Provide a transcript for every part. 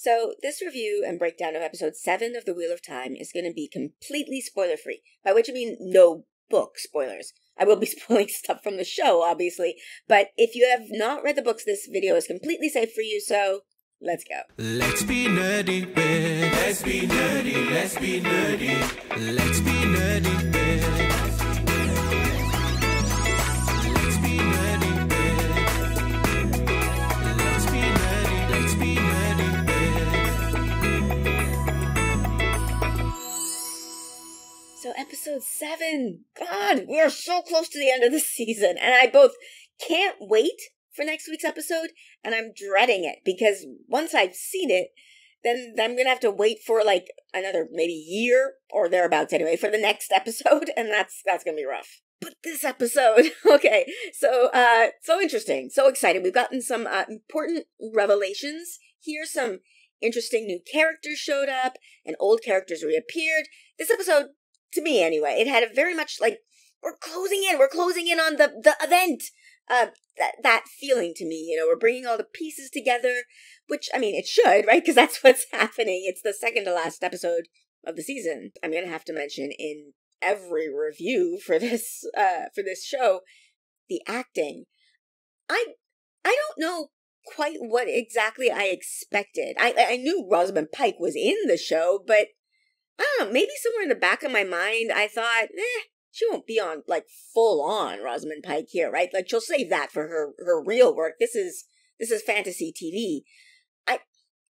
So this review and breakdown of episode 7 of The Wheel of Time is going to be completely spoiler-free, by which I mean no book spoilers. I will be spoiling stuff from the show, obviously, but if you have not read the books, this video is completely safe for you, so let's go. Let's be nerdy, babe. Let's be nerdy, let's be nerdy. Let's be nerdy, babe. Let's be nerdy, babe. Let's be nerdy, let's be nerdy, babe. So episode 7, God, we are so close to the end of the season, and I both can't wait for next week's episode, and I'm dreading it, because once I've seen it, then I'm going to have to wait for, like, another maybe year, or thereabouts anyway, for the next episode, and that's going to be rough. But this episode, okay, so interesting, so excited. We've gotten some important revelations here, some interesting new characters showed up, and old characters reappeared. This episode, to me anyway, it had a very much, like, we're closing in on the event. That feeling to me, we're bringing all the pieces together, which, I mean, it should, right? Because that's what's happening. It's the second to last episode of the season. I'm going to have to mention in every review for this show, the acting. I don't know quite what exactly I expected. I knew Rosamund Pike was in the show, but I don't know, maybe somewhere in the back of my mind, I thought, she won't be on, like, full-on Rosamund Pike here, right? Like, she'll save that for her real work. This is fantasy TV. I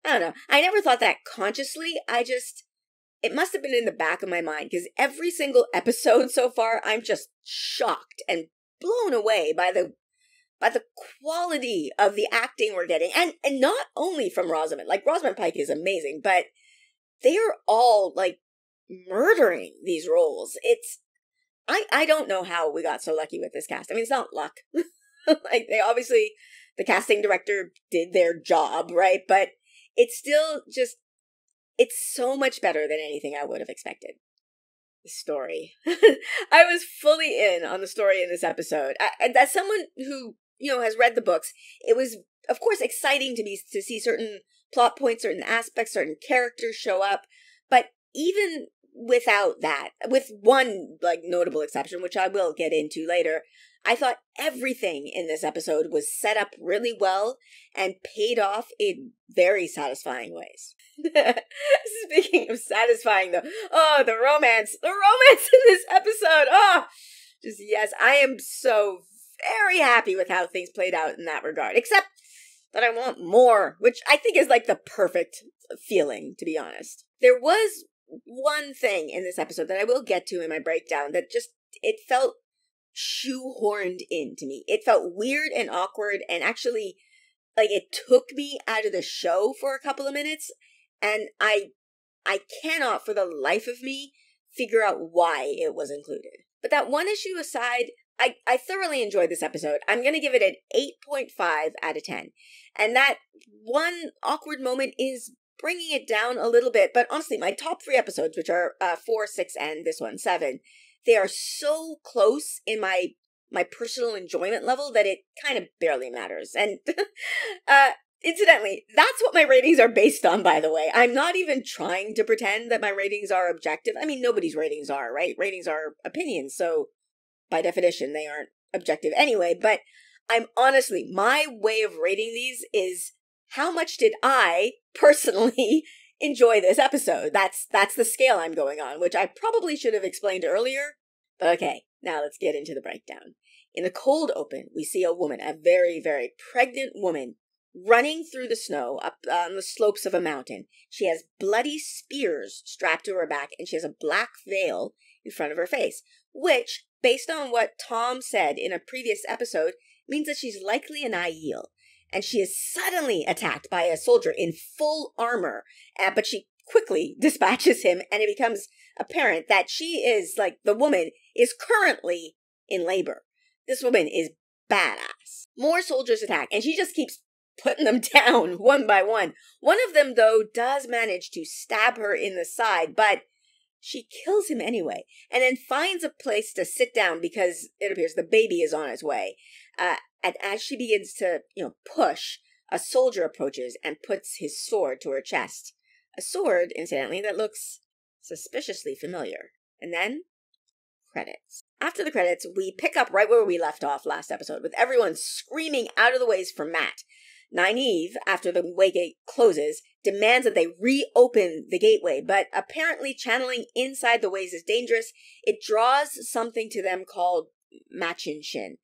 don't know. I never thought that consciously. It must have been in the back of my mind, because every single episode so far, I'm just shocked and blown away by the quality of the acting we're getting. And not only from Rosamund. Like, Rosamund Pike is amazing, but they're all, like, murdering these roles. I don't know how we got so lucky with this cast. I mean, it's not luck. Like, the casting director did their job, right? But it's still just, it's so much better than anything I would have expected. The story. I was fully in on the story in this episode. As someone who, has read the books, it was, of course, exciting to see certain plot points, certain aspects, certain characters show up. But even without that, with one, like, notable exception, which I will get into later, I thought everything in this episode was set up really well and paid off in very satisfying ways. Speaking of satisfying, though, the romance in this episode, just yes, I am so very happy with how things played out in that regard, except that I want more, which I think is, like, the perfect feeling, to be honest. There was one thing in this episode that I will get to in my breakdown that just, it felt shoehorned into me. It felt weird and awkward, and actually, like, it took me out of the show for a couple of minutes, and I cannot for the life of me figure out why it was included. But that one issue aside, I thoroughly enjoyed this episode. I'm going to give it an 8.5 out of 10. And that one awkward moment is bringing it down a little bit. But honestly, my top 3 episodes, which are 4, 6, and this one, 7, they are so close in my personal enjoyment level that it kind of barely matters. And incidentally, that's what my ratings are based on, by the way. I'm not even trying to pretend that my ratings are objective. I mean, nobody's ratings are, right? Ratings are opinions, so by definition, they aren't objective anyway. But I'm honestly, my way of rating these is how much did I personally enjoy this episode? That's the scale I'm going on, which I probably should have explained earlier. But okay, now let's get into the breakdown. In the cold open, we see a woman, a very, very pregnant woman, running through the snow up on the slopes of a mountain. She has bloody spears strapped to her back, and she has a black veil in front of her face, which, based on what Tom said in a previous episode, means that she's likely an Aiel. And she is suddenly attacked by a soldier in full armor, but she quickly dispatches him, and it becomes apparent that she is, like, the woman is currently in labor. This woman is badass. More soldiers attack, and she just keeps putting them down one by one. One of them, though, does manage to stab her in the side, but she kills him anyway, and then finds a place to sit down because it appears the baby is on its way. And as she begins to, push, A soldier approaches and puts his sword to her chest. A sword, incidentally, that looks suspiciously familiar. And then, credits. After the credits, we pick up right where we left off last episode, with everyone screaming out of the ways for Matt. Nynaeve, after the waygate closes, demands that they reopen the gateway, but apparently channeling inside the ways is dangerous. It draws something to them called Machin Shin.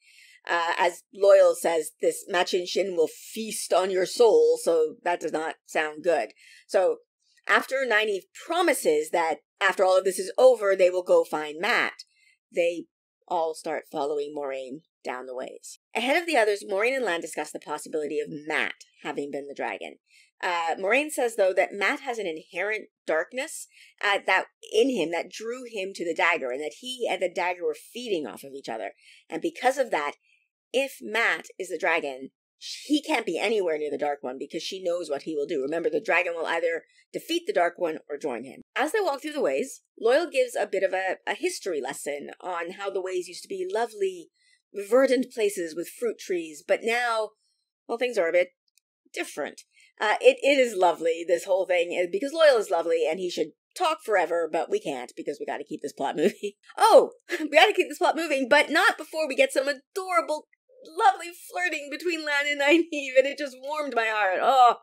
As Loyal says, this Machin Shin will feast on your soul, so that does not sound good. So, after Nynaeve promises that after all of this is over, they will go find Matt, they all start following Moraine down the ways. Ahead of the others, Moraine and Lan discuss the possibility of Matt having been the dragon. Moraine says, though, that Matt has an inherent darkness that in him that drew him to the dagger, and that he and the dagger were feeding off of each other. And because of that, if Matt is the dragon, he can't be anywhere near the Dark One because she knows what he will do. Remember, the dragon will either defeat the Dark One or join him. As they walk through the ways, Loyal gives a bit of a history lesson on how the ways used to be lovely, verdant places with fruit trees, but now, well, things are a bit different. It is lovely, this whole thing, because Loyal is lovely, and he should talk forever, but we can't because we gotta keep this plot moving. Oh, we gotta keep this plot moving, but not before we get some adorable, lovely flirting between Lan and Nynaeve, and it just warmed my heart. Oh,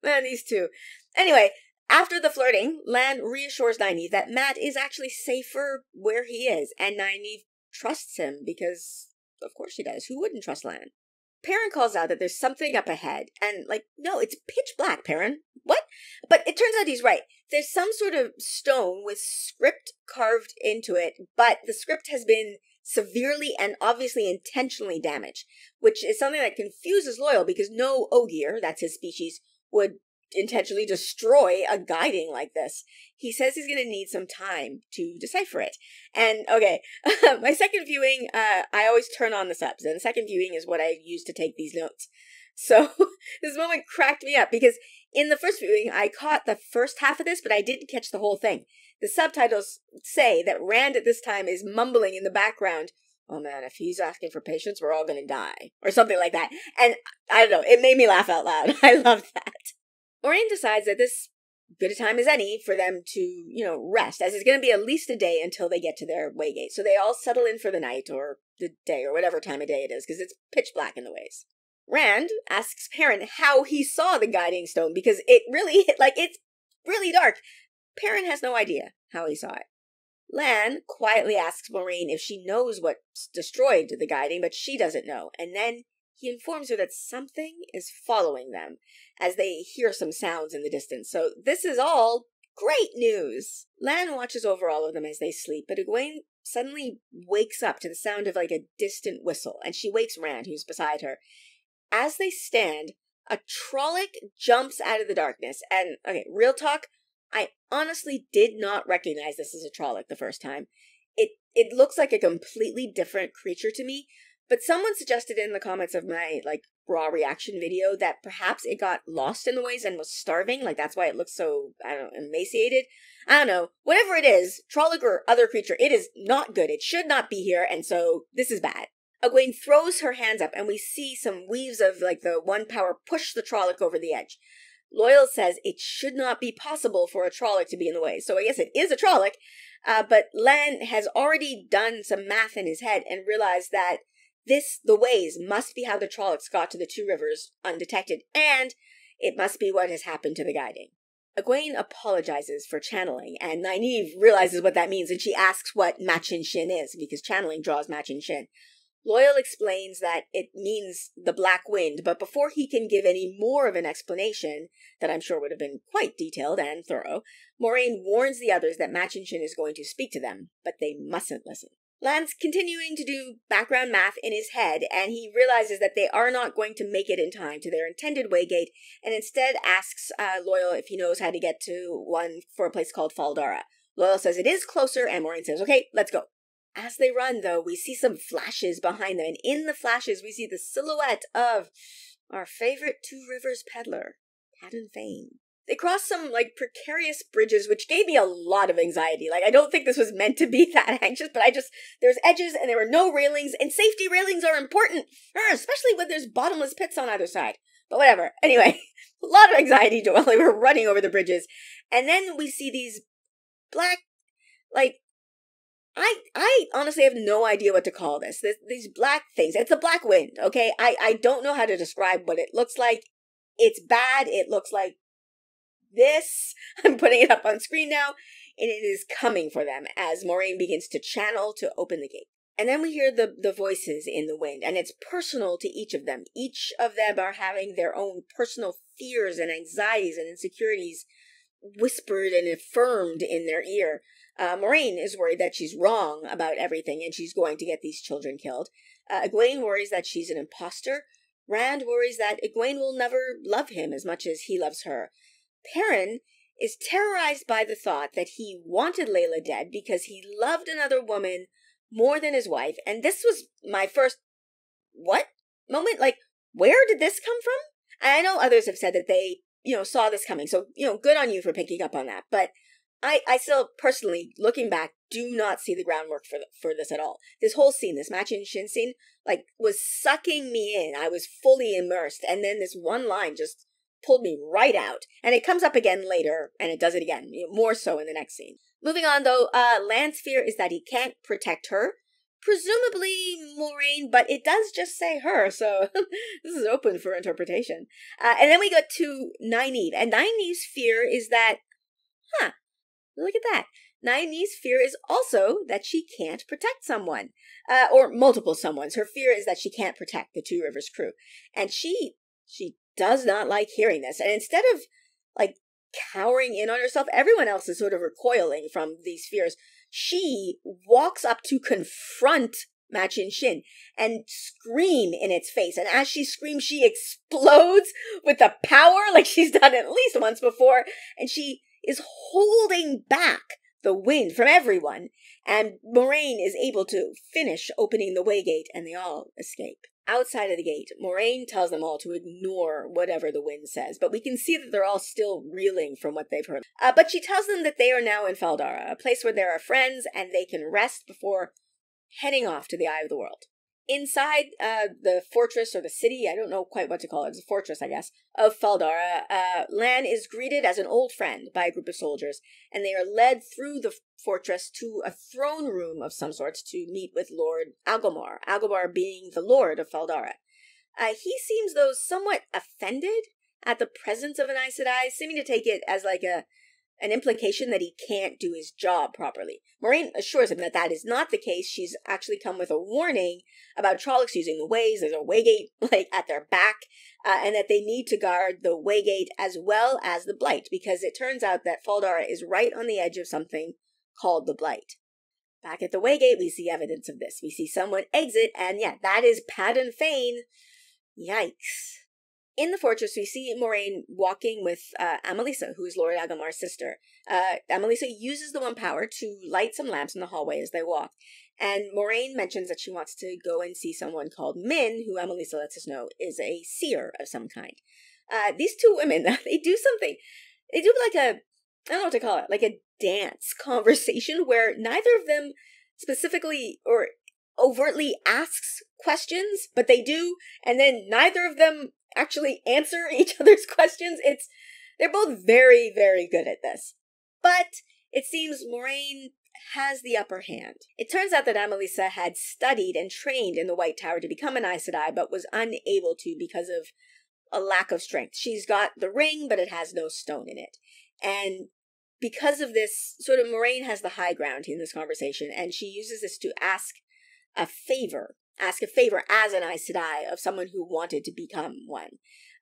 man, these two. Anyway, after the flirting, Lan reassures Nynaeve that Matt is actually safer where he is, and Nynaeve trusts him because, of course she does. Who wouldn't trust Lan? Perrin calls out that there's something up ahead, and, no, it's pitch black, Perrin. What? But it turns out he's right. There's some sort of stone with script carved into it, but the script has been severely and obviously intentionally damaged, which is something that confuses Loyal because no Ogier, that's his species, would intentionally destroy a guiding like this. He says he's going to need some time to decipher it. And, okay, my second viewing, I always turn on the subs, and the second viewing is what I use to take these notes. So, this moment cracked me up because in the first viewing, I caught the first half of this, but I didn't catch the whole thing. The subtitles say that Rand at this time is mumbling in the background, "Oh man, if he's asking for patience, we're all gonna die," or something like that. And I don't know, it made me laugh out loud. I love that. Moraine decides that this good a time as any for them to, rest, as it's going to be at least a day until they get to their waygate. So they all settle in for the night or the day or whatever time of day it is, because it's pitch black in the ways. Rand asks Perrin how he saw the guiding stone, because it really, it's really dark. Perrin has no idea how he saw it. Lan quietly asks Moraine if she knows what destroyed the guiding, but she doesn't know. And then he informs her that something is following them as they hear some sounds in the distance. So this is all great news. Lan watches over all of them as they sleep, but Aguin suddenly wakes up to the sound of a distant whistle, and she wakes Rand, who's beside her. As they stand, a Trolloc jumps out of the darkness, and, okay, real talk, I honestly did not recognize this as a Trolloc the first time. It looks like a completely different creature to me, but someone suggested in the comments of my, raw reaction video that perhaps it got lost in the ways and was starving, that's why it looks so, emaciated. I don't know. Whatever it is, Trolloc or other creature, it is not good. It should not be here, and so this is bad. Aguin throws her hands up, and we see some weaves of, the one power push the Trolloc over the edge. Loyal says it should not be possible for a Trolloc to be in the way, so I guess it is a Trolloc, but Lan has already done some math in his head and realized that the ways must be how the Trollocs got to the two rivers undetected, and it must be what has happened to the guiding. Aguin apologizes for channeling, and Nynaeve realizes what that means, and she asks what Machin Shin is, because channeling draws Machin Shin. Loyal explains that it means the black wind, but before he can give any more of an explanation, that I'm sure would have been quite detailed and thorough, Moraine warns the others that Machin Shin is going to speak to them, but they mustn't listen. Lan's continuing to do background math in his head, and he realizes that they are not going to make it in time to their intended waygate, and instead asks Loyal if he knows how to get to one for a place called Faldara. Loyal says it is closer, and Moraine says, okay, let's go. As they run, though, we see some flashes behind them, and in the flashes, we see the silhouette of our favorite Two Rivers peddler, Padan Fain. They cross some, precarious bridges, which gave me a lot of anxiety. I don't think this was meant to be that anxious, but there's edges, and there were no railings, and safety railings are important, especially when there's bottomless pits on either side. But whatever. Anyway, a lot of anxiety while they were running over the bridges. And then we see these black, like, I honestly have no idea what to call this. These black things. It's a black wind, okay? I don't know how to describe what it looks like. It's bad. It looks like this. I'm putting it up on screen now. And it is coming for them as Moraine begins to channel to open the gate. And then we hear the voices in the wind, and it's personal to each of them. Each of them are having their own personal fears and anxieties and insecurities whispered and affirmed in their ear. Moraine is worried that she's wrong about everything and she's going to get these children killed. Aguin worries that she's an imposter. Rand worries that Aguin will never love him as much as he loves her. Perrin is terrorized by the thought that he wanted Layla dead because he loved another woman more than his wife. And this was my first, what? Moment? Like, where did this come from? And I know others have said that they, saw this coming. So, good on you for picking up on that. But I still, personally, looking back, do not see the groundwork for this at all. This whole scene, this Machin Shin scene, was sucking me in. I was fully immersed. And then this one line just pulled me right out. And it comes up again later, and it does it again, more so in the next scene. Moving on, though, Lan's fear is that he can't protect her. Presumably Moraine, but it does just say her, so this is open for interpretation. And then we go to Nynaeve, and Nynaeve's fear is that, look at that. Nynaeve's fear is also that she can't protect someone, or multiple someones. Her fear is that she can't protect the Two Rivers crew. And she does not like hearing this. And instead of, cowering in on herself, everyone else is sort of recoiling from these fears. She walks up to confront Machin Shin and scream in its face. And as she screams, she explodes with the power like she's done at least once before. And she is holding back the wind from everyone. And Moraine is able to finish opening the way gate, and they all escape. Outside of the gate, Moraine tells them all to ignore whatever the wind says, but we can see that they're all still reeling from what they've heard. But she tells them that they are now in Faldara, a place where there are friends and they can rest before heading off to the Eye of the World. Inside the fortress or the city, I don't know quite what to call it, it's a fortress, I guess, of Faldara, Lan is greeted as an old friend by a group of soldiers, and they are led through the fortress to a throne room of some sorts to meet with Lord Agomar, Agomar being the Lord of Faldara. He seems, though, somewhat offended at the presence of an Aes Sedai, seeming to take it as an implication that he can't do his job properly. Moraine assures him that that is not the case. She's actually come with a warning about Trollocs using the ways. There's a waygate at their back, and that they need to guard the waygate as well as the Blight, because it turns out that Faldara is right on the edge of something called the Blight. Back at the waygate, we see evidence of this. We see someone exit, and that is Padan Fain. Yikes. In the fortress, we see Moraine walking with Amelisa, who is Lord Agomar's sister. Amelisa uses the One Power to light some lamps in the hallway as they walk. And Moraine mentions that she wants to go and see someone called Min, who Amelisa lets us know is a seer of some kind. These two women, they do something. They do I don't know what to call it, like a dance conversation where neither of them specifically or overtly asks questions, but they do, and then neither of them actually answer each other's questions. They're both very, very good at this. But it seems Moraine has the upper hand. It turns out that Amelisa had studied and trained in the White Tower to become an Aes Sedai, but was unable to because of a lack of strength. She's got the ring, but it has no stone in it. And because of this, sort of Moraine has the high ground in this conversation, and she uses this to ask a favor as an Aes Sedai of someone who wanted to become one.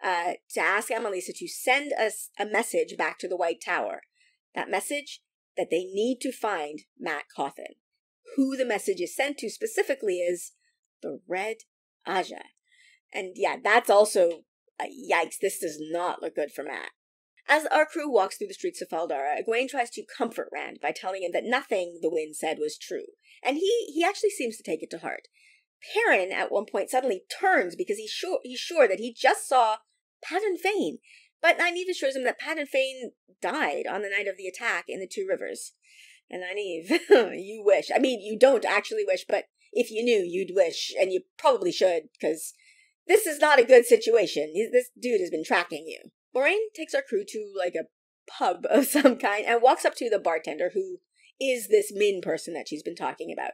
To ask Amelisa to send us a message back to the White Tower. That message, that they need to find Mat Cauthon. Who the message is sent to specifically is the Red Aja. And that's also yikes. This does not look good for Mat. As our crew walks through the streets of Faldara, Aguin tries to comfort Rand by telling him that nothing the wind said was true. And he actually seems to take it to heart. Perrin, at one point, suddenly turns because he's sure that he just saw Padan Fain. But Nynaeve assures him that Padan Fain died on the night of the attack in the Two Rivers. And Nynaeve, you wish. I mean, you don't actually wish, but if you knew, you'd wish. And you probably should, because this is not a good situation. This dude has been tracking you. Moraine takes our crew to, like, a pub of some kind and walks up to the bartender, who is this Min person that she's been talking about.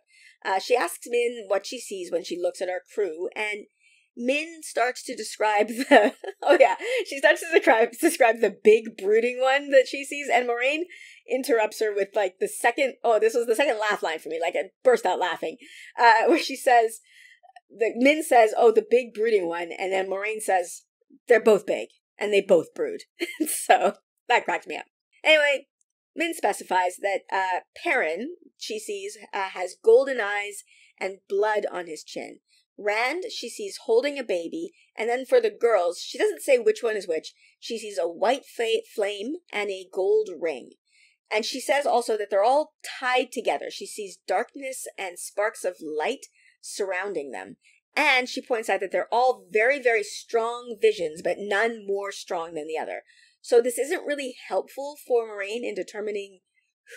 She asks Min what she sees when she looks at our crew, and Min starts to describe she starts to describe the big brooding one that she sees, and Moraine interrupts her with, like, this was the second laugh line for me, like, I burst out laughing, where she says, Min says, oh, the big brooding one, and then Moraine says, they're both big, and they both brood. So, that cracked me up. Anyway, Min specifies that Perrin, she sees, has golden eyes and blood on his chin. Rand, she sees holding a baby, and then for the girls, she doesn't say which one is which, she sees a white flame and a gold ring. And she says also that they're all tied together. She sees darkness and sparks of light surrounding them. And she points out that they're all very, very strong visions, but none more strong than the other. So this isn't really helpful for Moraine in determining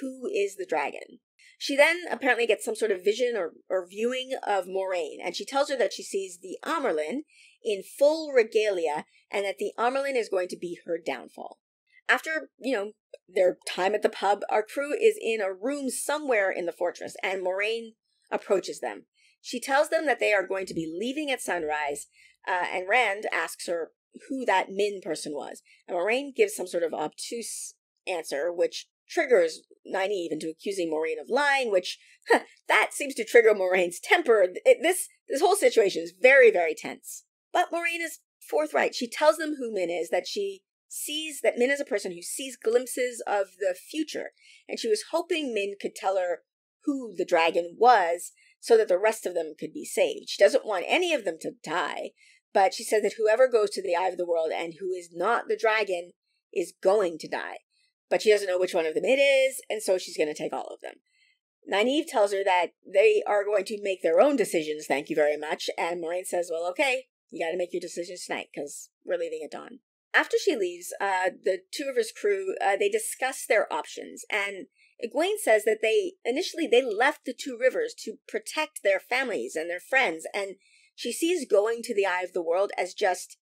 who is the dragon. She then apparently gets some sort of vision or viewing of Moraine, and she tells her that she sees the Amyrlin in full regalia, and that the Amyrlin is going to be her downfall. After, their time at the pub, our crew is in a room somewhere in the fortress, and Moraine approaches them. She tells them that they are going to be leaving at sunrise, and Rand asks her who that Min person was. And Moraine gives some sort of obtuse answer, which triggers Nynaeve into accusing Moraine of lying, which, that seems to trigger Moraine's temper. This whole situation is very, very tense. But Moraine is forthright. She tells them who Min is, that she sees that Min is a person who sees glimpses of the future, and she was hoping Min could tell her who the dragon was so that the rest of them could be saved. She doesn't want any of them to die, but she said that whoever goes to the Eye of the World and who is not the dragon is going to die. But she doesn't know which one of them it is, and so she's going to take all of them. Nynaeve tells her that they are going to make their own decisions, thank you very much, and Moraine says, well, okay, you got to make your decisions tonight, because we're leaving at dawn. After she leaves, the Two Rivers crew, they discuss their options, and Aguin says that they left the Two Rivers to protect their families and their friends, and she sees going to the Eye of the World as just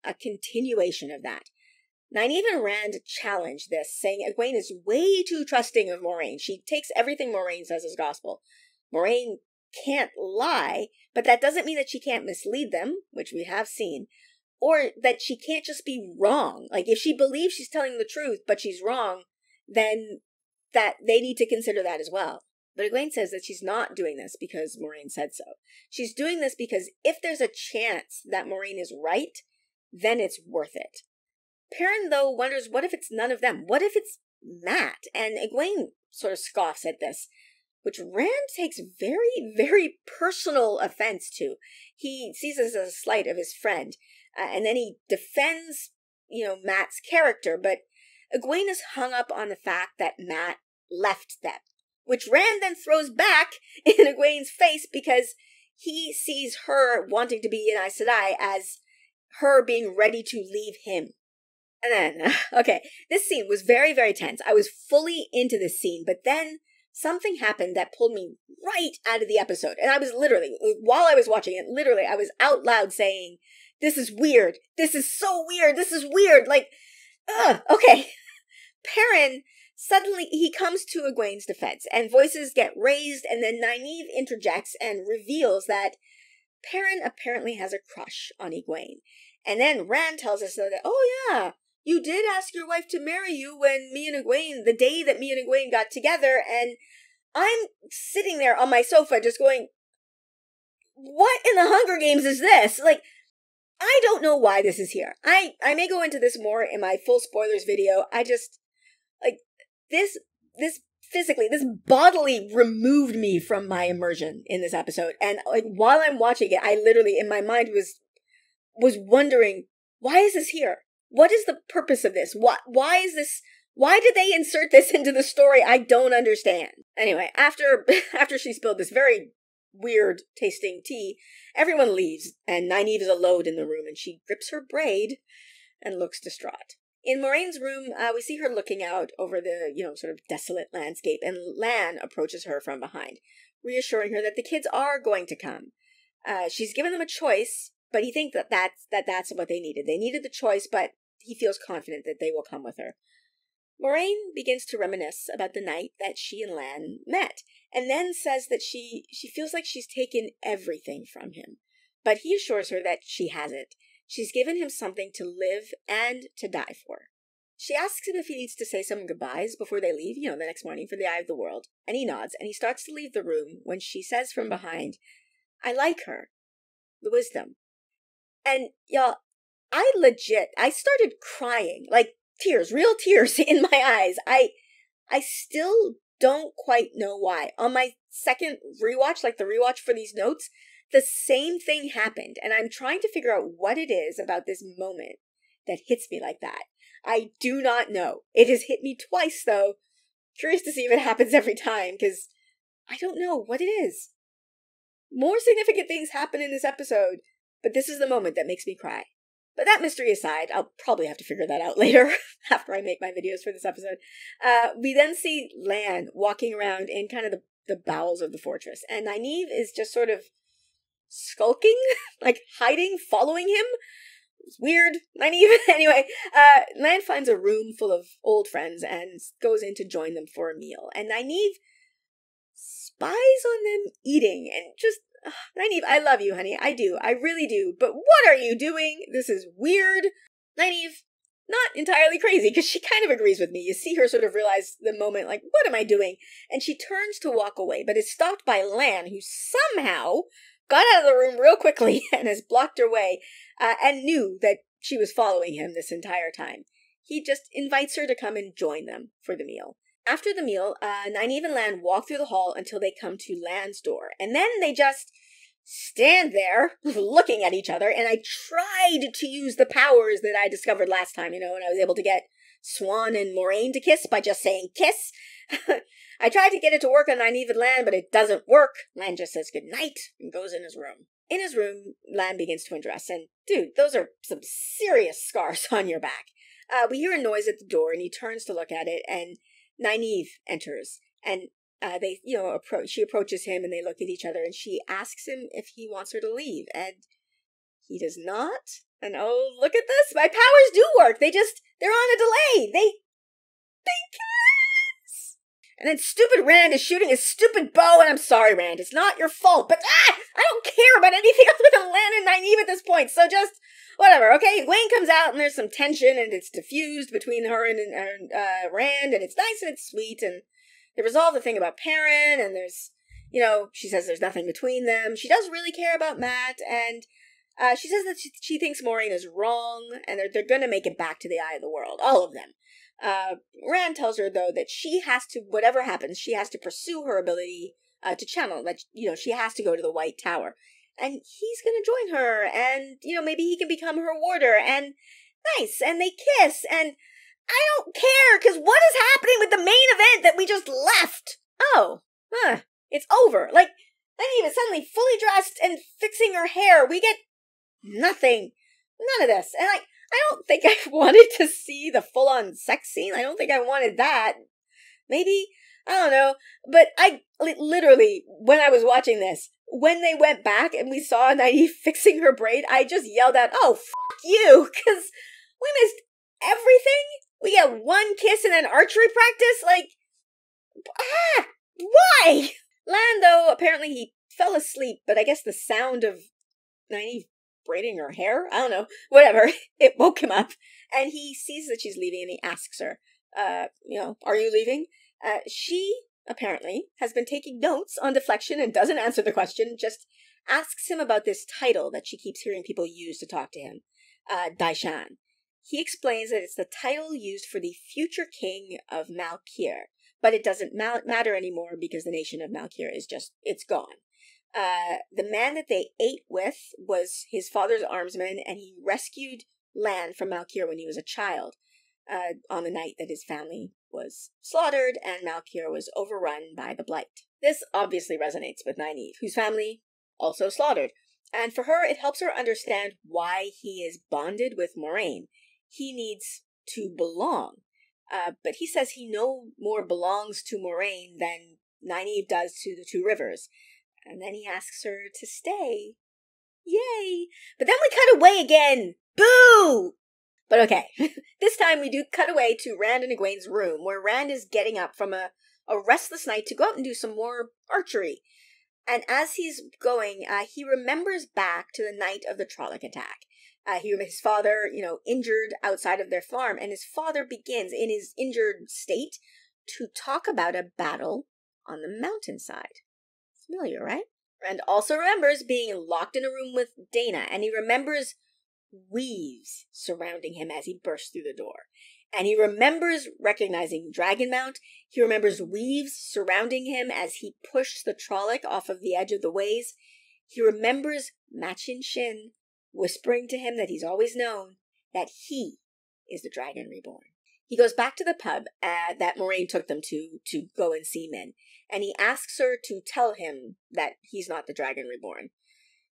a continuation of that. Nynaeve and Rand challenge this, saying Aguin is way too trusting of Moraine. She takes everything Moraine says as gospel. Moraine can't lie, but that doesn't mean that she can't mislead them, which we have seen, or that she can't just be wrong. Like, if she believes she's telling the truth, but she's wrong, then that they need to consider that as well. But Aguin says that she's not doing this because Moraine said so. She's doing this because if there's a chance that Moraine is right, then it's worth it. Perrin, though, wonders, what if it's none of them? What if it's Mat? And Aguin sort of scoffs at this, which Rand takes very, very personal offense to. He sees this as a slight of his friend, and then he defends, Mat's character, but Aguin is hung up on the fact that Mat left them, which Rand then throws back in Egwene's face because he sees her wanting to be in Aes Sedai as her being ready to leave him. And then, okay, this scene was very, very tense. I was fully into this scene, but then something happened that pulled me right out of the episode. And I was literally, while I was watching it, I was out loud saying, this is weird. This is so weird. This is weird. Like, okay. Perrin, suddenly, he comes to Egwene's defense, and voices get raised, and then Nynaeve interjects and reveals that Perrin apparently has a crush on Egwene. And then Rand tells us that, oh yeah, you did ask your wife to marry you when me and Aguin, the day that me and Aguin got together, and I'm sitting there on my sofa just going, what in the Hunger Games is this? Like, I don't know why this is here. I may go into this more in my full spoilers video. I just, like, this physically, this bodily removed me from my immersion in this episode. And, like, while I'm watching it, I literally, in my mind, was wondering, why is this here? What is the purpose of this? Why is this? Why did they insert this into the story? I don't understand. Anyway, after she spilled this very weird tasting tea, everyone leaves, and Nynaeve is alone in the room, and she grips her braid and looks distraught. In Moraine's room, we see her looking out over the, sort of desolate landscape, and Lan approaches her from behind, reassuring her that the kids are going to come. She's given them a choice, But he thinks that's what they needed. They needed the choice, but he feels confident that they will come with her. Moraine begins to reminisce about the night that she and Lan met, and then says that she feels like she's taken everything from him. But he assures her that she hasn't. She's given him something to live and to die for. She asks him if he needs to say some goodbyes before they leave, the next morning for the Eye of the World. And he nods, and he starts to leave the room when she says from behind, "I like her. The wisdom." And, y'all, I started crying, like tears, real tears in my eyes. I still don't quite know why. On my second rewatch, like the rewatch for these notes, the same thing happened, and I'm trying to figure out what it is about this moment that hits me like that. I do not know. It has hit me twice, though. Curious to see if it happens every time, because I don't know what it is. More significant things happen in this episode, but this is the moment that makes me cry. But that mystery aside, I'll probably have to figure that out later, after I make my videos for this episode. We then see Lan walking around in kind of the bowels of the fortress, and Nynaeve is just sort of skulking, like hiding, following him. It's weird. Nynaeve. Anyway, Lan finds a room full of old friends and goes in to join them for a meal. And Nynaeve spies on them eating, and just, Nynaeve, I love you, honey. I do. I really do. But what are you doing? This is weird. Nynaeve, not entirely crazy, because she kind of agrees with me. You see her sort of realize the moment, like, what am I doing? And she turns to walk away, but is stopped by Lan, who somehow got out of the room real quickly and has blocked her way, and knew that she was following him this entire time. He just invites her to come and join them for the meal. After the meal, Nynaeve and Lan walk through the hall until they come to Lan's door, and then they just stand there looking at each other, and I tried to use the powers that I discovered last time, when I was able to get Swann and Moraine to kiss by just saying kiss. I tried to get it to work on Nynaeve and Lan, but it doesn't work. Lan just says goodnight and goes in his room. In his room, Lan begins to undress, and dude, those are some serious scars on your back. We hear a noise at the door, and he turns to look at it, and Nynaeve enters, and she approaches him, and they look at each other, and she asks him if he wants her to leave, and he does not. And oh, look at this! My powers do work! They're on a delay! They kiss! And then stupid Rand is shooting his stupid bow, and I'm sorry, Rand, it's not your fault, but I don't care about anything other than Lan and Nynaeve at this point, so just whatever, okay? Wayne comes out, and there's some tension, and it's diffused between her and Rand, and it's nice and it's sweet, and they resolve the thing about Perrin, and there's, she says there's nothing between them. She does really care about Matt, and she says that she thinks Moraine is wrong, and they're going to make it back to the Eye of the World, all of them. Rand tells her, though, that she has to, whatever happens, she has to pursue her ability to channel, that, she has to go to the White Tower. And he's going to join her, and, maybe he can become her warder, and nice, and they kiss, and I don't care, because what is happening with the main event that we just left? Oh, it's over. Like, Nynaeve is suddenly fully dressed and fixing her hair. We get nothing. None of this. And, I don't think I wanted to see the full-on sex scene. I don't think I wanted that. Maybe, I don't know. But I literally, when I was watching this, when they went back and we saw Nynaeve fixing her braid, I just yelled out, "Oh, fuck you," because we missed everything. We get one kiss and then archery practice? Why? Lan, though, apparently he fell asleep, but I guess the sound of Nynaeve braiding her hair? I don't know. Whatever. It woke him up, and he sees that she's leaving, and he asks her, are you leaving? She, apparently, has been taking notes on deflection and doesn't answer the question, just asks him about this title that she keeps hearing people use to talk to him, Daishan. He explains that it's the title used for the future king of Malkir, but it doesn't matter anymore because the nation of Malkir it's gone. The man that they ate with was his father's armsman, and he rescued Lan from Malkir when he was a child, on the night that his family was slaughtered and Malkir was overrun by the Blight. This obviously resonates with Nynaeve, whose family also slaughtered, and for her it helps her understand why he is bonded with Moraine. He needs to belong, but he says he no more belongs to Moraine than Nynaeve does to the Two Rivers. And then he asks her to stay, Yay! But then we cut away again. Boo! But okay, this time we do cut away to Rand and Egwene's room, where Rand is getting up from a restless night to go out and do some more archery. And as he's going, he remembers back to the night of the Trolloc attack. His father, injured outside of their farm, and his father begins, in his injured state, to talk about a battle on the mountainside. Familiar, right? Rand also remembers being locked in a room with Dana, and he remembers weaves surrounding him as he bursts through the door. And he remembers recognizing Dragonmount. He remembers weaves surrounding him as he pushed the Trolloc off of the edge of the ways. He remembers Machin Shin whispering to him that he's always known that he is the Dragon Reborn. He goes back to the pub that Moraine took them to go and see Min, and he asks her to tell him that he's not the Dragon Reborn.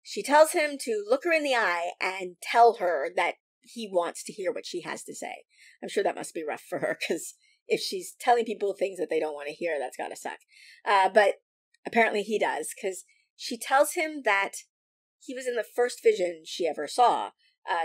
She tells him to look her in the eye and tell her that he wants to hear what she has to say. I'm sure that must be rough for her, because if she's telling people things that they don't want to hear, that's gotta suck. But apparently he does, because she tells him that he was in the first vision she ever saw.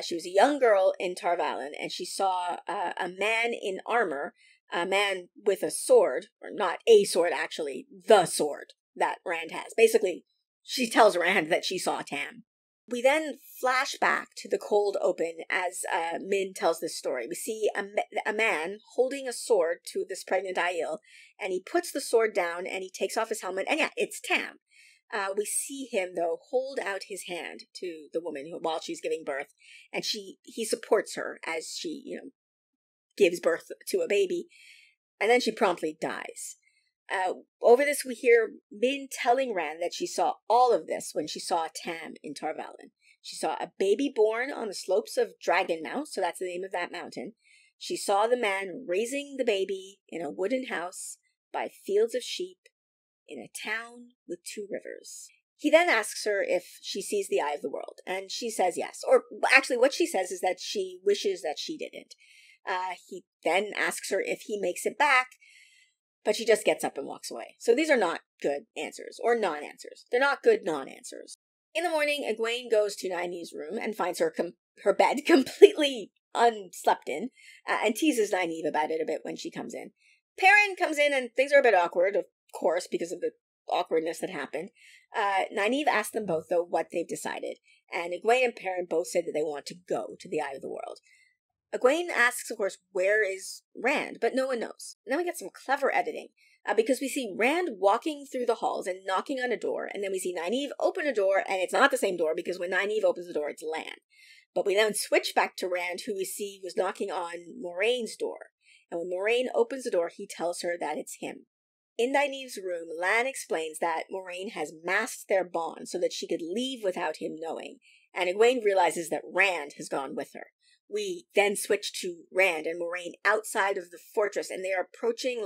She was a young girl in Tar Valon, and she saw a man in armor, a man with a sword, or not a sword actually, the sword that Rand has. Basically, she tells Rand that she saw Tam. We then flash back to the cold open as Min tells this story. We see a man holding a sword to this pregnant Aiel, and he puts the sword down and he takes off his helmet, and yeah, it's Tam. We see him, though, hold out his hand to the woman while she's giving birth, and he supports her as she, gives birth to a baby, and then she promptly dies. Over this, we hear Min telling Rand that she saw all of this when she saw Tam in Tar Valon. She saw a baby born on the slopes of Dragonmount, so that's the name of that mountain. She saw the man raising the baby in a wooden house by fields of sheep in a town with 2 rivers. He then asks her if she sees the Eye of the World, and she says yes. Or actually, what she says is that she wishes that she didn't. He then asks her if he makes it back, but she just gets up and walks away. So these are not good answers, or non-answers. They're not good non-answers. In the morning, Egwene goes to Nynaeve's room and finds her bed completely unslept in, and teases Nynaeve about it a bit when she comes in. Perrin comes in and things are a bit awkward, of course, because of the awkwardness that happened. Nynaeve asked them both, though, what they've decided, and Egwene and Perrin both said that they want to go to the Eye of the World. Egwene asks, of course, where is Rand, but no one knows. And then we get some clever editing, because we see Rand walking through the halls and knocking on a door, and then we see Nynaeve open a door, and it's not the same door, because when Nynaeve opens the door, it's Lan. But we then switch back to Rand, who we see was knocking on Moraine's door, and when Moraine opens the door, he tells her that it's him. In Nynaeve's room, Lan explains that Moraine has masked their bond so that she could leave without him knowing, and Egwene realizes that Rand has gone with her. We then switch to Rand and Moraine outside of the fortress, and they are approaching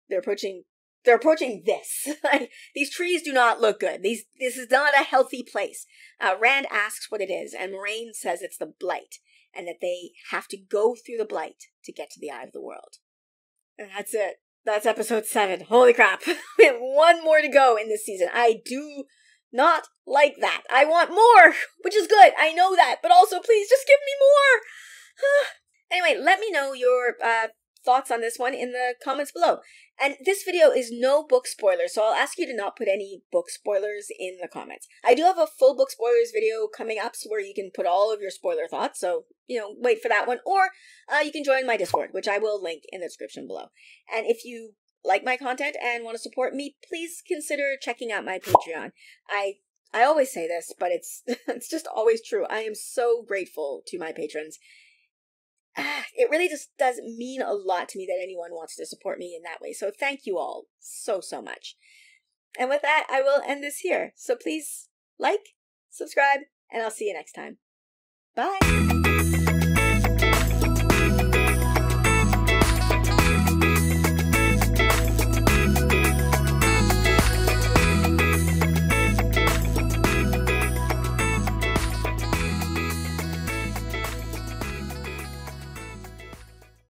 they're approaching this. These trees do not look good. This is not a healthy place. Rand asks what it is, and Moraine says it's the Blight, and that they have to go through the Blight to get to the Eye of the World. And that's it. That's episode 7. Holy crap. We have 1 more to go in this season. I do not like that. I want more, which is good. I know that, but also please just give me more. Anyway, let me know your thoughts on this one in the comments below. And this video is no book spoilers, so I'll ask you to not put any book spoilers in the comments. I do have a full book spoilers video coming up so where you can put all of your spoiler thoughts, so, wait for that one. Or you can join my Discord, which I will link in the description below. And if you like my content and want to support me, please consider checking out my Patreon. I always say this, but it's just always true. I am so grateful to my patrons. It really just does mean a lot to me that anyone wants to support me in that way. So thank you all so much. And with that, I will end this here. So please like, subscribe, and I'll see you next time. Bye!